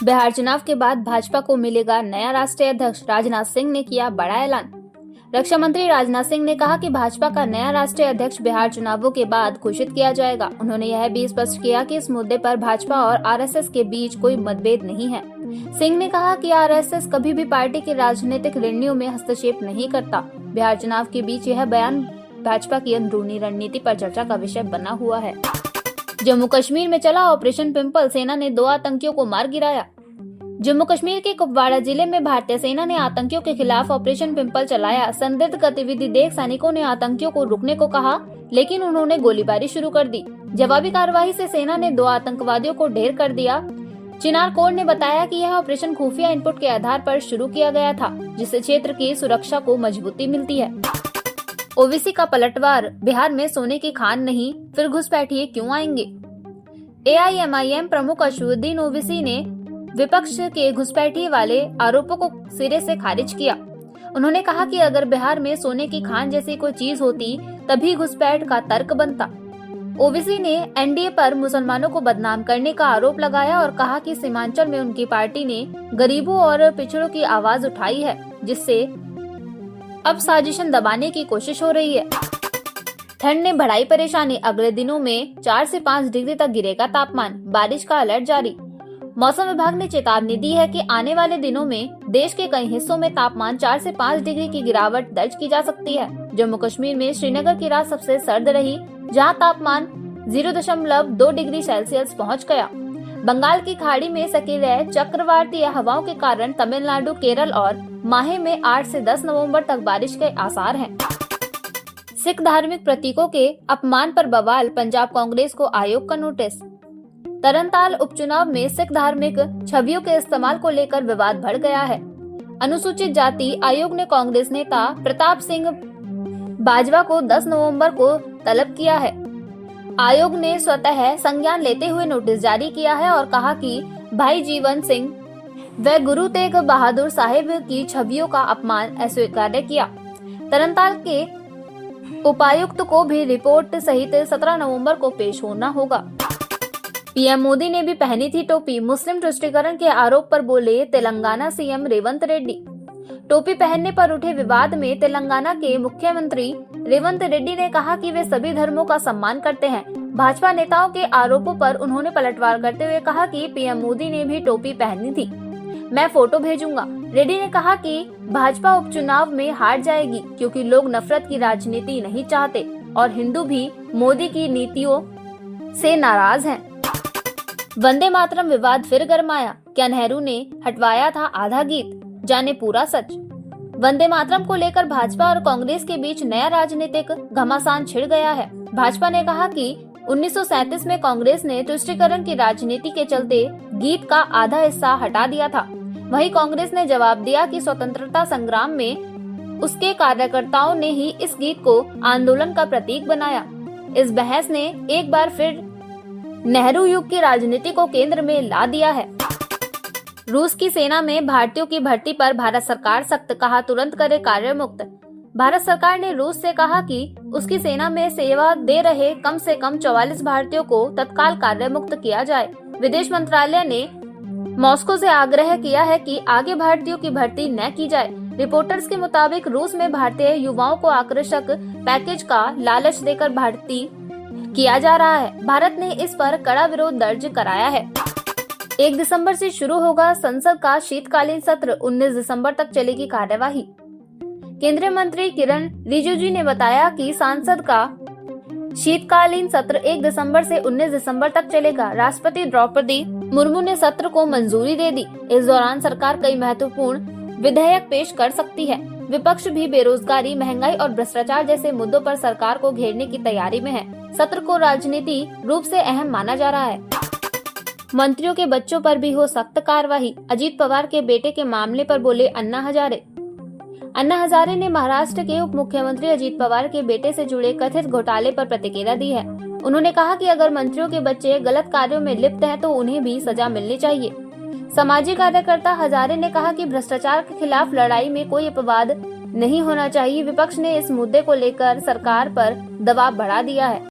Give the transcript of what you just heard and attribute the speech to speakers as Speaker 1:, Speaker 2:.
Speaker 1: बिहार चुनाव के बाद भाजपा को मिलेगा नया राष्ट्रीय अध्यक्ष, राजनाथ सिंह ने किया बड़ा ऐलान। रक्षा मंत्री राजनाथ सिंह ने कहा कि भाजपा का नया राष्ट्रीय अध्यक्ष बिहार चुनावों के बाद घोषित किया जाएगा। उन्होंने यह भी स्पष्ट किया कि इस मुद्दे पर भाजपा और आरएसएस के बीच कोई मतभेद नहीं है। सिंह ने कहा कि आरएसएस कभी भी पार्टी के राजनीतिक निर्णयों में हस्तक्षेप नहीं करता। बिहार चुनाव के बीच यह बयान भाजपा की अंदरूनी रणनीति पर चर्चा का विषय बना हुआ है। जम्मू कश्मीर में चला ऑपरेशन पिंपल, सेना ने 2 आतंकियों को मार गिराया। जम्मू कश्मीर के कुपवाड़ा जिले में भारतीय सेना ने आतंकियों के खिलाफ ऑपरेशन पिंपल चलाया। संदिग्ध गतिविधि देख सैनिकों ने आतंकियों को रुकने को कहा, लेकिन उन्होंने गोलीबारी शुरू कर दी। जवाबी कार्रवाई से सेना ने 2 आतंकवादियों को ढेर कर दिया। चिनार कोर ने बताया कि यह ऑपरेशन खुफिया इनपुट के आधार पर शुरू किया गया था, जिससे क्षेत्र की सुरक्षा को मजबूती मिलती है। ओवैसी का पलटवार, बिहार में सोने की खान नहीं, फिर घुसपैठिए क्यों आएंगे। एआईएमआईएम प्रमुख असदुद्दीन ओवैसी ने विपक्ष के घुसपैठिए वाले आरोपों को सिरे से खारिज किया। उन्होंने कहा कि अगर बिहार में सोने की खान जैसी कोई चीज होती तभी घुसपैठ का तर्क बनता। ओवैसी ने एनडीए पर मुसलमानों को बदनाम करने का आरोप लगाया और कहा कि सीमांचल में उनकी पार्टी ने गरीबों और पिछड़ों की आवाज उठाई है, जिससे अब साजिशन दबाने की कोशिश हो रही है। ठंड ने बढ़ाई परेशानी, अगले दिनों में 4 से 5 डिग्री तक गिरेगा तापमान, बारिश का अलर्ट जारी। मौसम विभाग ने चेतावनी दी है कि आने वाले दिनों में देश के कई हिस्सों में तापमान 4 से 5 डिग्री की गिरावट दर्ज की जा सकती है। जम्मू कश्मीर में श्रीनगर की रात सबसे सर्द रही, जहां तापमान 0.2 डिग्री सेल्सियस पहुंच गया। बंगाल की खाड़ी में सक्रिय चक्रवातीय हवाओं के कारण तमिलनाडु, केरल और माहे में 8 से 10 नवंबर तक बारिश के आसार हैं। सिख धार्मिक प्रतीकों के अपमान पर बवाल, पंजाब कांग्रेस को आयोग का नोटिस। तरनताल उपचुनाव में सिख धार्मिक छवियों के इस्तेमाल को लेकर विवाद बढ़ गया है। अनुसूचित जाति आयोग ने कांग्रेस नेता प्रताप सिंह बाजवा को 10 नवंबर को तलब किया है। आयोग ने स्वतः संज्ञान लेते हुए नोटिस जारी किया है और कहा कि भाई जीवन सिंह व गुरु तेग बहादुर साहिब की छवियों का अपमान अस्वीकार्य किया। तरनताल के उपायुक्त को भी रिपोर्ट सहित 17 नवंबर को पेश होना होगा। पीएम मोदी ने भी पहनी थी टोपी, मुस्लिम तुष्टीकरण के आरोप पर बोले तेलंगाना सीएम रेवंत रेड्डी। टोपी पहनने पर उठे विवाद में तेलंगाना के मुख्यमंत्री रेवंत रेड्डी ने कहा कि वे सभी धर्मों का सम्मान करते हैं। भाजपा नेताओं के आरोपों पर उन्होंने पलटवार करते हुए कहा कि पीएम मोदी ने भी टोपी पहनी थी, मैं फोटो भेजूंगा। रेड्डी ने कहा कि भाजपा उपचुनाव में हार जाएगी क्योंकि लोग नफरत की राजनीति नहीं चाहते और हिंदू भी मोदी की नीतियों से नाराज हैं। वंदे मातरम विवाद फिर गरमाया, क्या नेहरू ने हटवाया था आधा गीत, जाने पूरा सच। वंदे मातरम को लेकर भाजपा और कांग्रेस के बीच नया राजनीतिक घमासान छिड़ गया है। भाजपा ने कहा कि 1937 में कांग्रेस ने तुष्टीकरण की राजनीति के चलते गीत का आधा हिस्सा हटा दिया था। वहीं कांग्रेस ने जवाब दिया कि स्वतंत्रता संग्राम में उसके कार्यकर्ताओं ने ही इस गीत को आंदोलन का प्रतीक बनाया। इस बहस ने एक बार फिर नेहरू युग की राजनीति को केंद्र में ला दिया है। रूस की सेना में भारतीयों की भर्ती पर भारत सरकार सख्त, कहा तुरंत करे कार्य मुक्त। भारत सरकार ने रूस से कहा कि उसकी सेना में सेवा दे रहे कम से कम 44 भारतीयों को तत्काल कार्य मुक्त किया जाए। विदेश मंत्रालय ने मॉस्को से आग्रह किया है कि आगे भारतीयों की भर्ती न की जाए। रिपोर्टर्स के मुताबिक रूस में भारतीय युवाओं को आकर्षक पैकेज का लालच देकर भर्ती किया जा रहा है। भारत ने इस पर कड़ा विरोध दर्ज कराया है। 1 दिसंबर से शुरू होगा संसद का शीतकालीन सत्र, 19 दिसंबर तक चलेगी कार्यवाही। केंद्रीय मंत्री किरण रिजिजू ने बताया कि संसद का शीतकालीन सत्र 1 दिसंबर से 19 दिसंबर तक चलेगा। राष्ट्रपति द्रौपदी मुर्मू ने सत्र को मंजूरी दे दी। इस दौरान सरकार कई महत्वपूर्ण विधेयक पेश कर सकती है। विपक्ष भी बेरोजगारी, महंगाई और भ्रष्टाचार जैसे मुद्दों पर सरकार को घेरने की तैयारी में है। सत्र को राजनीति रूप से अहम माना जा रहा है। मंत्रियों के बच्चों पर भी हो सख्त कार्रवाई, अजीत पवार के बेटे के मामले पर बोले अन्ना हजारे। अन्ना हजारे ने महाराष्ट्र के उप मुख्यमंत्री अजीत पवार के बेटे से जुड़े कथित घोटाले पर प्रतिक्रिया दी है। उन्होंने कहा कि अगर मंत्रियों के बच्चे गलत कार्यों में लिप्त हैं तो उन्हें भी सजा मिलनी चाहिए। सामाजिक कार्यकर्ता हजारे ने कहा कि भ्रष्टाचार के खिलाफ लड़ाई में कोई अपवाद नहीं होना चाहिए। विपक्ष ने इस मुद्दे को लेकर सरकार पर दबाव बढ़ा दिया है।